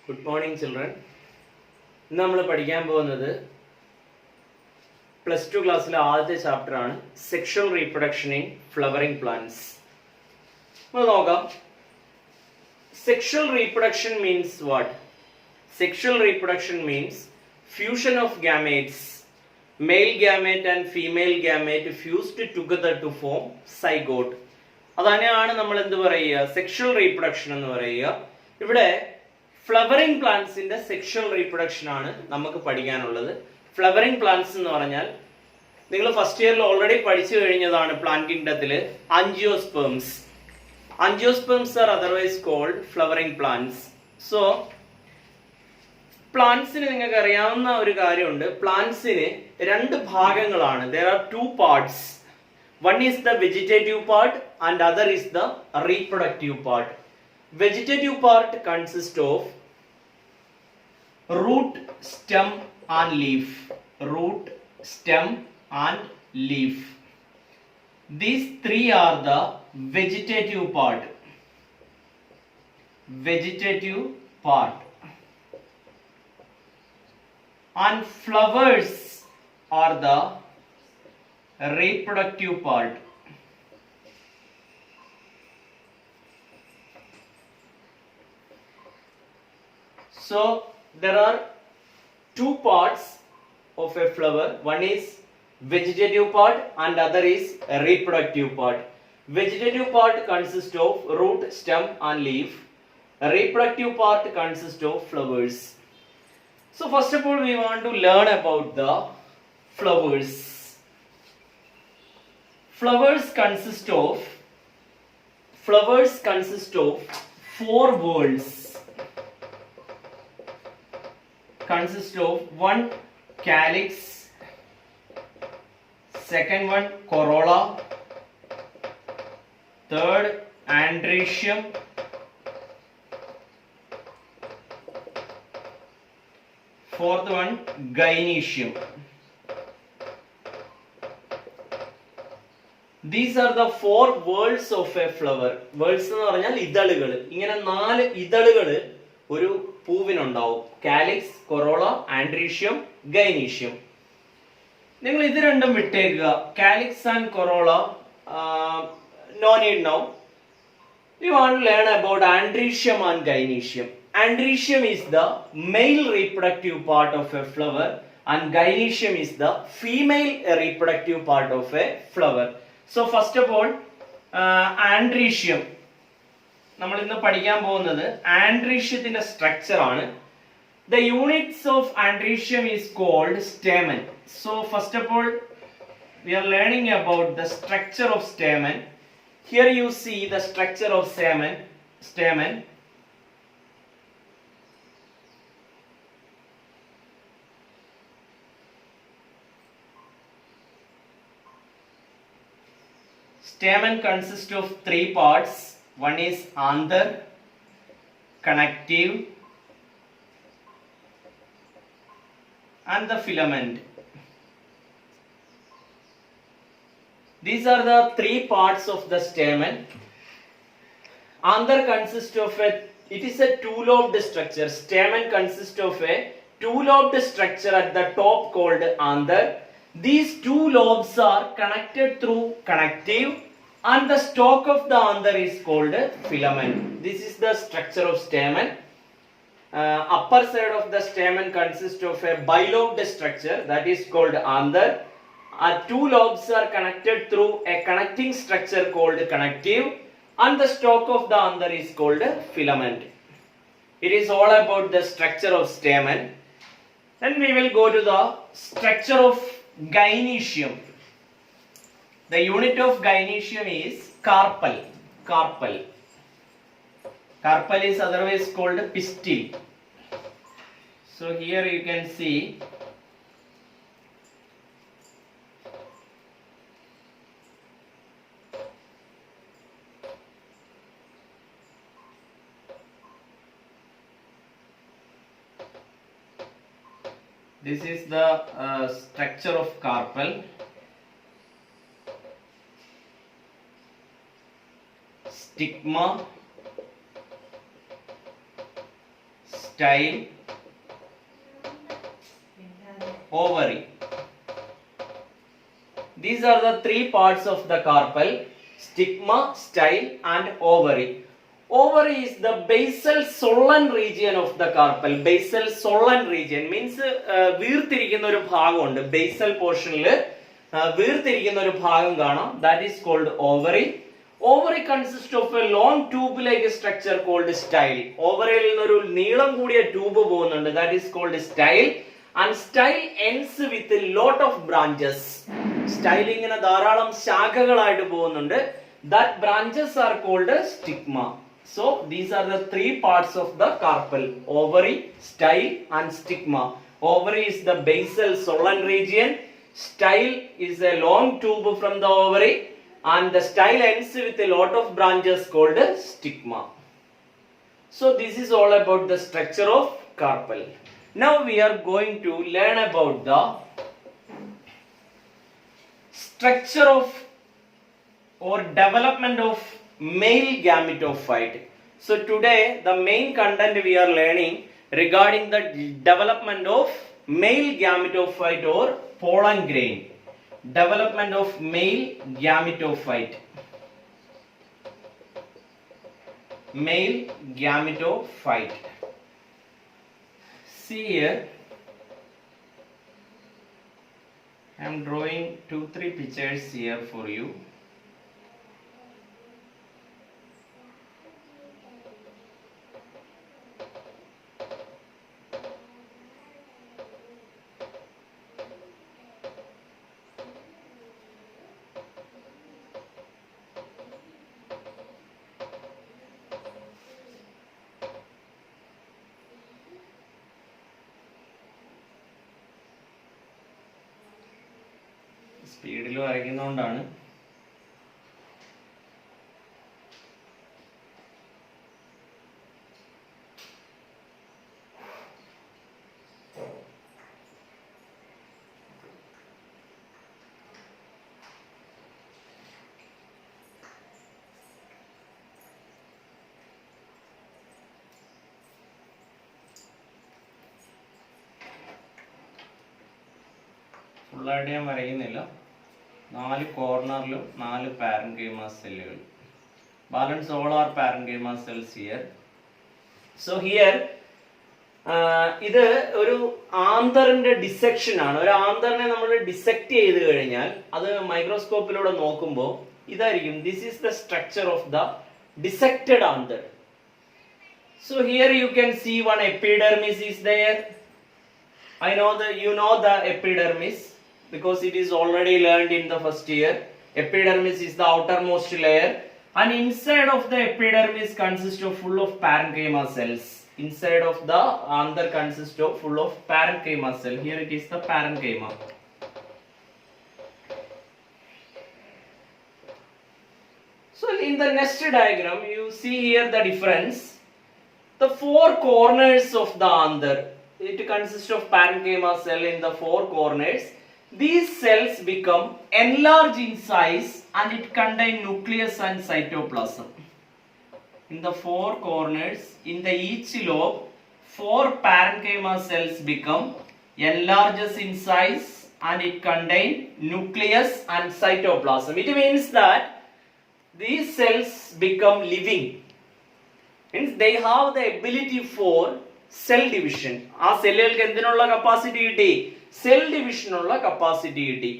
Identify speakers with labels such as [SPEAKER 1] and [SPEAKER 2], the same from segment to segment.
[SPEAKER 1] Good morning, children. ഇന്ന് നമ്മൾ പഠിക്കാൻ പോകുന്നത് +2 ക്ലാസ്സിലെ ആദ്യത്തെ ചാപ്റ്റർ ആണ് sexual reproduction in flowering plants. നമുക്ക് നോക്കാം. Sexual reproduction means what? Sexual reproduction means fusion of gametes, male gamete and female gamete fused together to form zygote. അതാണ് നമ്മൾ എന്ത് പറയുക, സെക്ഷൽ റീപ്രൊഡക്ഷൻ എന്ന് പറയുക. ഇവിടെ ഫ്ലവറിംഗ് പ്ലാന്റ്സിന്റെ സെക്ഷൽ റീപ്രൊഡക്ഷൻ ആണ് നമുക്ക് പഠിക്കാനുള്ളത്. ഫ്ലവറിംഗ് പ്ലാന്റ്സ് എന്ന് പറഞ്ഞാൽ നിങ്ങൾ ഫസ്റ്റ് ഇയറിൽ ഓൾറെഡി പഠിച്ചു കഴിഞ്ഞതാണ്. പ്ലാന്റ് കിങ്ഡത്തില് angiosperms. Angiosperms are otherwise called flowering plants. So, പ്ലാന്റ്സിന് നിങ്ങൾക്ക് അറിയാവുന്ന ഒരു കാര്യമുണ്ട്. പ്ലാന്റ്സിന് രണ്ട് ഭാഗങ്ങളാണ്. There are two parts. One is the vegetative part and other is the reproductive part. Vegetative part consists of root, stem and leaf. Root, stem and leaf. These three are the vegetative part. Vegetative part. And flowers are the reproductive part. So there are two parts of a flower. One is vegetative part and other is a reproductive part. Vegetative part consists of root, stem and leaf. Reproductive part consists of flowers. So first of all we want to learn about the flowers. Flowers consist of four whorls. Consist of one calyx, second one corolla, third androecium, fourth one gynoecium. These are the four whorls of a flower. Whorls എന്ന് പറഞ്ഞാൽ ഇതളുകൾ. ഇങ്ങനെ 4 ഇതളുകൾ ഒരു പൂവിനുണ്ടാവും. Calyx, corolla, androecium, gynoecium. നിങ്ങൾ ഇത് രണ്ടും വിട്ടേക്കുക. Calyx and corolla no need now. We want to learn about androecium and gynoecium. Androecium is the male reproductive part of a flower and gynoecium is the female reproductive part of a flower. So first of all, androecium നമ്മൾ ഇന്ന് പഠിക്കാൻ പോകുന്നത് ആൻഡ്രീഷ്യത്തിന്റെ structure ആണ്. The units of androecium is called stamen. So first of all we are learning about the structure of stamen. Here you see the structure of stamen. Stamen consists of three parts. One is anther, connective and the filament. These are the three parts of the stamen. Anther consists of it is a two-lobed structure. Stamen consists of a two-lobed structure at the top called anther. These two lobes are connected through connective and the stalk of the anther is called filament. This is the structure of stamen. Upper side of the stamen consists of a bilobed structure that is called anther. Two lobes are connected through a connecting structure called connective and the stalk of the anther is called filament. It is all about the structure of stamen. Then we will go to the structure of gynoecium. The unit of gynoecium is carpel. Carpel is otherwise called pistil. So here you can see this is the structure of carpel. Stigma, style, ovary. These are the three parts of the carpel: stigma, style and ovary. Ovary is the basal swollen region of the carpel. Basal swollen region means വീർത്തിരിക്കുന്ന ഒരു ഭാഗമുണ്ട്. Basal portionൽ വീർത്തിരിക്കുന്ന ഒരു ഭാഗം കാണാം. That is called ovary. Ovary consists of a long tube-like structure called style. Ovary ൽ നിന്നൊരു നീളം കൂടിയ tube പോകുന്നുണ്ട്. That is called style. And style ends with a lot of branches. Style ഇങ്ങനെ ധാരാളം ശാഖകളായിട്ട് പോകുന്നുണ്ട്. That branches are called stigma. So these are the three parts of the carpel: ovary, style and stigma. Ovary is the basal swollen region. Style is a long tube from the ovary, and the style ends with a lot of branches called stigma. So this is all about the structure of carpel. Now we are going to learn about the structure of or development of male gametophyte. So today the main content we are learning regarding the development of male gametophyte or pollen grain. Development of male gametophyte. Male gametophyte. See here, I am drawing 2-3 pictures here for you. സ്പീഡിൽ വരയ്ക്കുന്നതുകൊണ്ടാണ്. ഫുള്ളായിട്ട് ഞാൻ വരയ്ക്കുന്നില്ല. 4 കോർണറിലും 4 parenchyma സെല്ലുകൾ. Balance all are parenchyma cells here. So here ഇത് ഒരു ആന്തറിന്റെ dissection ആണ്. ഒരു ആന്തറിനെ നമ്മൾ dissect ചെയ്ത് കഴിഞ്ഞാൽ അത് മൈക്രോസ്കോപ്പിലൂടെ നോക്കുമ്പോൾ ഇതായിരിക്കും. This is the structure of the dissected anther. So here you can see one epidermis is there. I know that you know the epidermis because it is already learned in the first year. Epidermis is the outermost layer, and inside of the epidermis consists of full of parenchyma cells. Inside of the anther consists of full of parenchyma cell. Here it is the parenchyma. So in the next diagram you see here the difference. The 4 corners of the anther, it consists of parenchyma cell in the 4 corners. These cells become enlarged in size and it contain nucleus and cytoplasm. In the 4 corners, in the each lobe, 4 parenchyma cells become enlarged in size and it contain nucleus and cytoplasm. It means that these cells become living. Means they have the ability for cell division. ആ സെല്ലുകൾക്ക് എന്തിനുള്ള capacity കിട്ടി? Cell ഡിവിഷനുള്ള capacity കിട്ടി.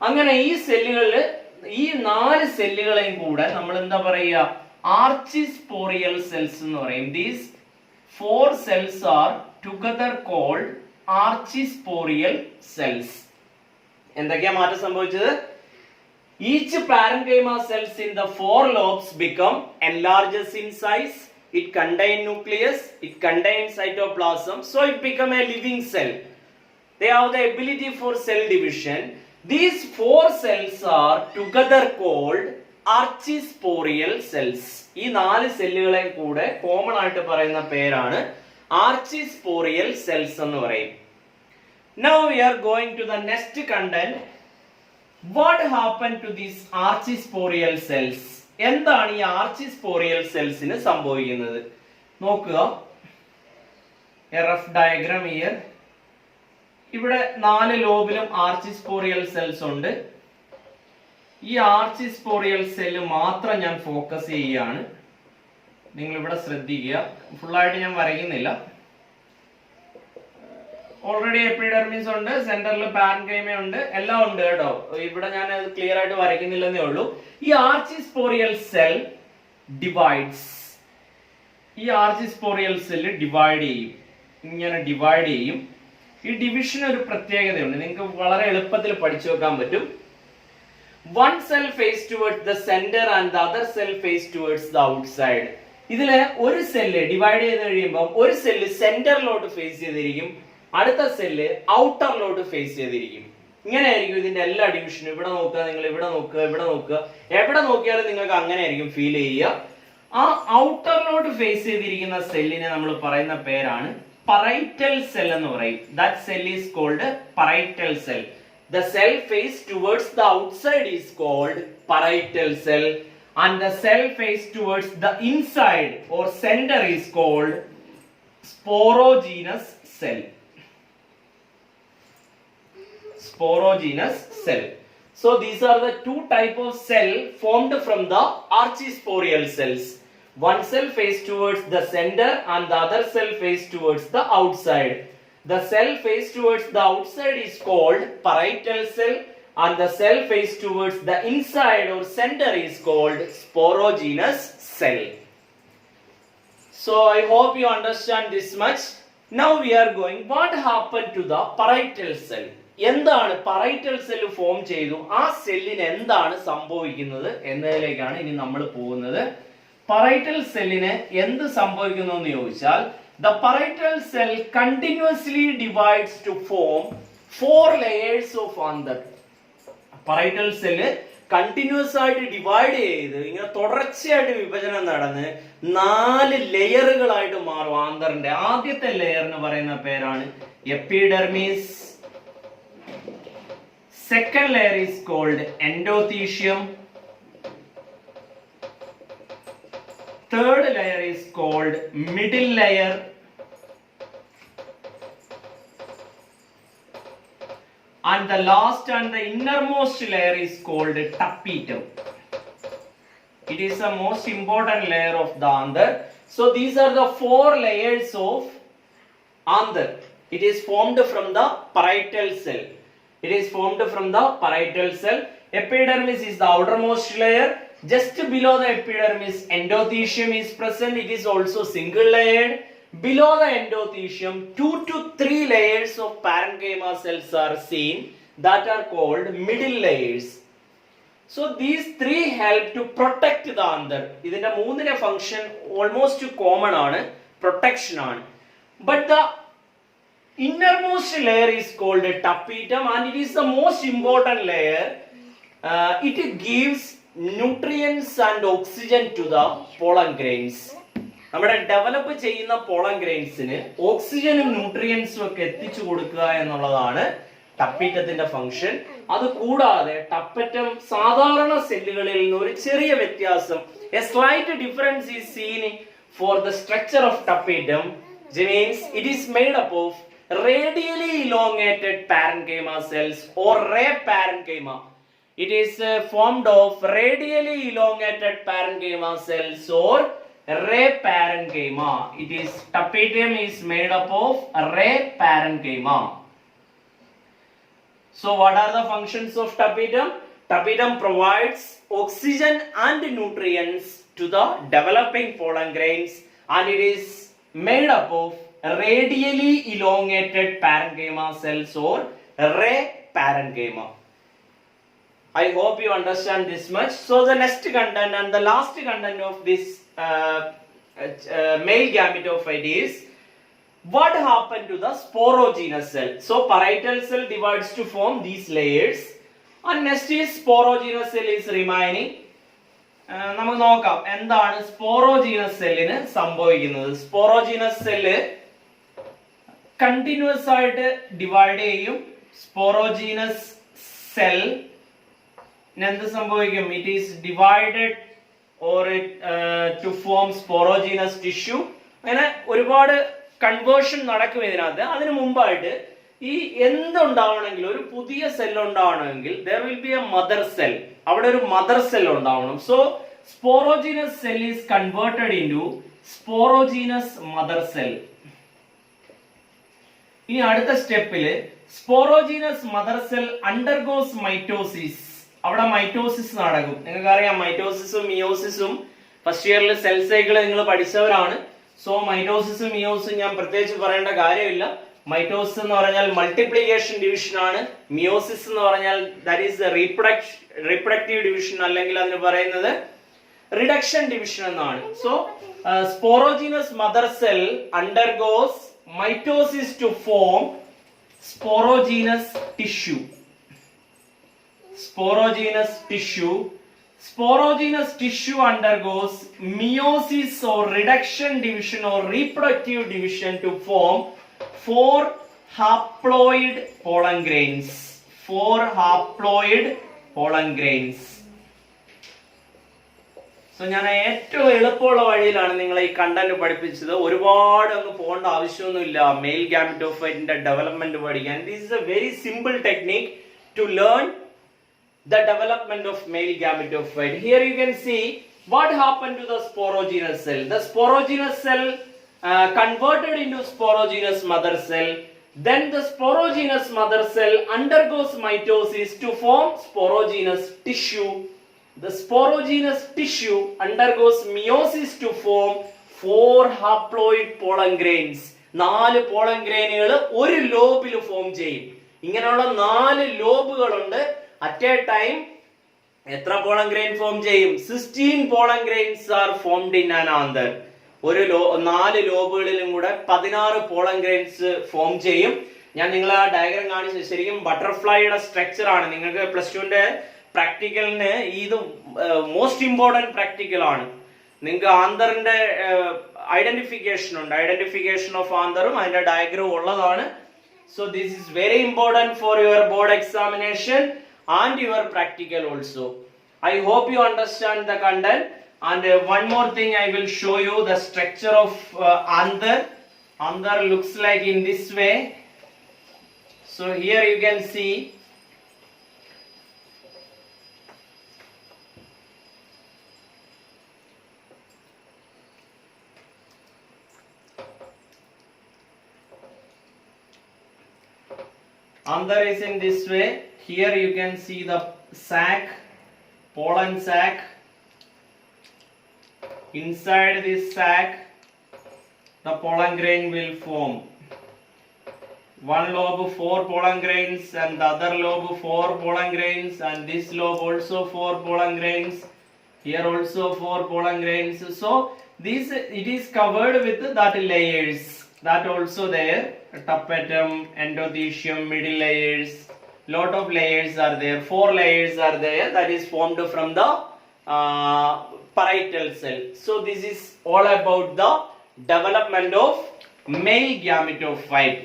[SPEAKER 1] അങ്ങനെ ഈ സെല്ലുകളിൽ ഈ 4 സെല്ലുകളെയും കൂടെ നമ്മൾ എന്താ പറയുക? ആർച്ചിസ്പോറിയൽ സെൽസ് എന്ന് പറയും. These 4 cells are together called archisporial cells. എന്തൊക്കെയാ മാറ്റം സംഭവിച്ചത്? Each parenchyma cells in the 4 lobes become enlarges in size. It contains nucleus, it contains cytoplasm, so it become a living cell. They have the ability for cell division. These 4 cells are together called archisporial cells. ഈ 4 സെല്ലുകളെ കൂടെ common ആയിട്ട് പറയുന്ന പേരാണ് archisporial cells എന്ന് പറയും. Now we are going to the next content. What happened to these archisporial cells? എന്താണ് ഈ ആർച്ചിസ്പോറിയൽ സെൽസിന് സംഭവിക്കുന്നത്? നോക്കുക. A rough diagram here. ഇവിടെ 4 ലോബിലും ആർച്ചിസ്പോറിയൽ സെൽസ് ഉണ്ട്. ഈ ആർച്ചിസ്പോറിയൽ സെല്ല് മാത്രം ഞാൻ ഫോക്കസ് ചെയ്യുകയാണ്. നിങ്ങൾ ഇവിടെ ശ്രദ്ധിക്കുക, ഫുള്ളായിട്ട് ഞാൻ വരയ്ക്കുന്നില്ല. ഓൾറെഡി എപ്പിഡെർമിസ് ഉണ്ട്, സെന്ററിൽ പാരൻകൈമ ഉണ്ട്, എല്ലാം ഉണ്ട് കേട്ടോ. ഇവിടെ ഞാൻ ക്ലിയർ ആയിട്ട് വരയ്ക്കുന്നില്ലെന്നേ ഉള്ളൂ. ഈ ആർച്ചിസ്പോറിയൽ സെൽ ഡിവൈഡ്സ്. ഈ ആർച്ചിസ്പോറിയൽ സെല്ല് ഡിവൈഡ് ചെയ്യും, ഇങ്ങനെ ഡിവൈഡ് ചെയ്യും. ഈ ഡിവിഷൻ ഒരു പ്രത്യേകതയുണ്ട്, നിങ്ങൾക്ക് വളരെ എളുപ്പത്തിൽ പഠിച്ചു വെക്കാൻ പറ്റും. One cell face towards the center and the other cell face towards the outside. ഇതില് ഒരു സെല്ല് ഡിവൈഡ് ചെയ്ത് കഴിയുമ്പോൾ ഒരു സെല്ല് സെന്ററിലോട്ട് ഫേസ് ചെയ്തിരിക്കും, അടുത്ത സെല്ല് ഔട്ടറിലോട്ട് ഫേസ് ചെയ്തിരിക്കും. ഇങ്ങനെയായിരിക്കും ഇതിന്റെ എല്ലാ ഡിവിഷനും. ഇവിടെ നോക്കുക, നിങ്ങൾ ഇവിടെ നോക്കുക, ഇവിടെ നോക്കുക, എവിടെ നോക്കിയാലും നിങ്ങൾക്ക് അങ്ങനെ ആയിരിക്കും ഫീൽ ചെയ്യുക. ആ ഔട്ടറിലോട്ട് ഫേസ് ചെയ്തിരിക്കുന്ന സെല്ലിനെ നമ്മൾ പറയുന്ന പേരാണ് parietal cell എന്ന് പറയും. That cell is called parietal cell. The cell face towards the outside is called parietal cell, and the cell face towards the inside or center is called sporogenous cell. Sporogenous cell. So these are the two type of cell formed from the archisporial cells. One cell face towards the center and the other cell face towards the outside. The cell face towards the outside is called parietal cell, and the cell face towards the inside or center is called sporogenous cell. So I hope you understand this much. Now we are going, what happened to the parietal cell? എന്താണ് parietal cell form ചെയ്തു, ആ സെല്ലിന് എന്താണ് സംഭവിക്കുന്നത് എന്നതിലേക്കാണ് ഇനി നമ്മൾ പോകുന്നത്. parietal സെല്ലിന് എന്ത് സംഭവിക്കുന്നു എന്ന് ചോദിച്ചാൽ, the parietal cell continuously divides to form 4 layers of anther. parietal cell continuous ആയിട്ട് ഡിവൈഡ് ചെയ്ത് ഇങ്ങനെ തുടർച്ചയായിട്ട് വിഭജനം നടന്ന് 4 ലെയറുകളായിട്ട് മാറും ആന്തറിന്റെ. ആദ്യത്തെ ലെയറിന് പറയുന്ന പേരാണ് epidermis. Second layer is called endothecium. Third layer is called middle layer. And the last and the innermost layer is called tapetum. It is the most important layer of the anther. So these are the 4 layers of anther. It is formed from the parietal cell. It is formed from the parietal cell. Epidermis is the outermost layer. Just below the epidermis, endothecium is present. It is also single layered. Below the endothecium, 2 to 3 layers of parenchyma cells are seen that are called middle layers. So these 3 help to protect the anther. ഇതിന്റെ മൂന്നിന്റെ function almost common ആണ്, protection ആണ്. But the innermost layer is called tapetum, and it is the most important layer. It gives nutrients and oxygen to the pollen grains. നമ്മുടെ develop ചെയ്യുന്ന pollen ഗ്രെയിൻസിന് ഓക്സിജനും ന്യൂട്രിയൻസും ഒക്കെ എത്തിച്ചു കൊടുക്കുക എന്നുള്ളതാണ് ടപ്പീറ്റത്തിന്റെ ഫംഗ്ഷൻ. അത് കൂടാതെ ടപ്പറ്റം സാധാരണ സെല്ലുകളിൽ നിന്ന് ഒരു ചെറിയ വ്യത്യാസം, a slight difference is seen for the structure of tapetum. Means it is made up of radially elongated parenchyma cells or ray parenchyma. It is formed of radially elongated parenchyma cells or ray parenchyma. It is tapetum is made up of ray parenchyma. So what are the functions of tapetum? Tapetum provides oxygen and nutrients to the developing pollen grains, and it is made up of radially elongated parenchyma cells or ray parenchyma. I hope you understand this much. So the next content and the last content of this male gametophyte is what happened to the sporogenous cell. So parietal cell divides to form these layers, and next is sporogenous cell is remaining. നമുക്ക് നോക്കാം എന്താണ് sporogenous സെല്ലിന് സംഭവിക്കുന്നത്. Sporogenous cell continuous ആയിട്ട് divide ചെയ്യും. Sporogenous cell എന്ത് സംഭവിക്കും? It is divided or to form sporogenous tissue. അങ്ങനെ ഒരുപാട് കൺവേർഷൻ നടക്കും ഇതിനകത്ത്. അതിന് മുമ്പായിട്ട് ഈ എന്തുണ്ടാവണമെങ്കിൽ ഒരു പുതിയ സെൽ ഉണ്ടാവണമെങ്കിൽ there will be a mother cell. അവിടെ ഒരു മദർ സെൽ ഉണ്ടാവണം. So sporogenous cell is converted into sporogenous mother cell. ഇനി അടുത്ത സ്റ്റെപ്പില് sporogenous mother cell undergoes mitosis. അവിടെ മൈറ്റോസിസ് നടക്കും. നിങ്ങൾക്കറിയാം മൈറ്റോസിസും മിയോസിസും ഫസ്റ്റ് ഇയറിൽ സെൽ സൈക്കിൾ നിങ്ങൾ പഠിച്ചവരാണ്. സോ മൈറ്റോസിസും മിയോസിസും ഞാൻ പ്രത്യേകിച്ച് പറയേണ്ട കാര്യമില്ല. മൈറ്റോസിസ് എന്ന് പറഞ്ഞാൽ മൾട്ടിപ്ലിക്കേഷൻ ഡിവിഷൻ ആണ്. മിയോസിസ് എന്ന് പറഞ്ഞാൽ ദാറ്റ് ഈസ് റീപ്രൊഡക്റ്റീവ് ഡിവിഷൻ, അല്ലെങ്കിൽ അതിന് പറയുന്നത് റിഡക്ഷൻ ഡിവിഷൻ എന്നാണ്. So sporogenous mother cell undergoes mitosis to form sporogenous tissue. Sporogenous tissue undergoes meiosis or reduction division or reproductive division to form 4 haploid pollen grains. 4 haploid pollen grains. So ഞാൻ ഏറ്റവും എളുപ്പമുള്ള വഴിയിലാണ് നിങ്ങളെ ഈ content പഠിപ്പിച്ചത്. ഒരുപാട് അങ്ങ് പോകേണ്ട ആവശ്യമൊന്നുമില്ല മെയിൽ ഗാമറ്റോഫൈറ്റിന്റെ ഡെവലപ്മെന്റ് പഠിക്കാൻ. This is a very simple technique to learn the development of male gametophyte. Here you can see what happened to the sporogenous cell. The sporogenous cell converted into sporogenous mother cell. Then the sporogenous mother cell undergoes mitosis to form sporogenous tissue. The sporogenous tissue undergoes meiosis to form 4 haploid pollen grains. 4 pollen grainകൾ ഒരു ലോബിൽ form ചെയ്യും. ഇങ്ങനെയുള്ള 4 ലോബുകളുണ്ട്. At a time എത്ര pollen grain form ചെയ്യും? 16 pollen grains are formed in an anther. ഒരു 4 ലോബുകളിലും കൂടെ 16 pollen grains form ചെയ്യും. ഞാൻ നിങ്ങളെ ആ ഡയഗ്രാം കാണിച്ചു. ശരിക്കും ബട്ടർഫ്ലൈയുടെ സ്ട്രക്ചർ ആണ്. നിങ്ങൾക്ക് പ്ലസ് ടുവിന്റെ പ്രാക്ടിക്കലിന് ഇത് മോസ്റ്റ് ഇമ്പോർട്ടന്റ് പ്രാക്ടിക്കൽ ആണ്. നിങ്ങൾക്ക് ആന്തറിന്റെ ഐഡന്റിഫിക്കേഷൻ ഉണ്ട്. ഐഡന്റിഫിക്കേഷൻ ഓഫ് ആന്തറും അതിന്റെ ഡയഗ്രാം ഉള്ളതാണ്. So this is very important for your board examination and your practical also. I hope you understand the content. And one more thing, I will show you the structure of anther. Anther looks like in this way. So here you can see anther is in this way. Here you can see the sac, pollen sac. Inside this sac, the pollen grain will form. One lobe 4 pollen grains, and the other lobe 4 pollen grains, and this lobe also 4 pollen grains. Here also 4 pollen grains. So this it is covered with that layers. That also there. Tapetum, endothecium, middle layers. Lot of layers are there. 4 layers are there that is formed from the parietal cell. So this is all about the development of male gametophyte.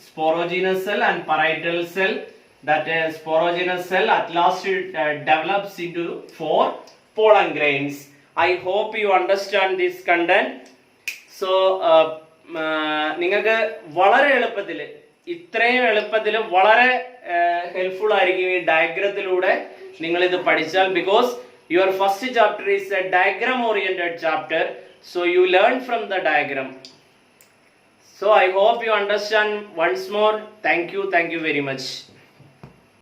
[SPEAKER 1] Sporogenous cell and parietal cell. That sporogenous cell at last it develops into 4 pollen grains. I hope you understand this content. So നിങ്ങൾക്ക് വളരെ എളുപ്പത്തിൽ ഇത്രയും എളുപ്പത്തിൽ വളരെ helpful ആയിരിക്കും ഈ ഡയഗ്രത്തിലൂടെ നിങ്ങൾ ഇത് പഠിച്ചാൽ. Because your first chapter is a diagram oriented chapter. So you learn from the diagram. So I hope you understand once more. Thank you very much.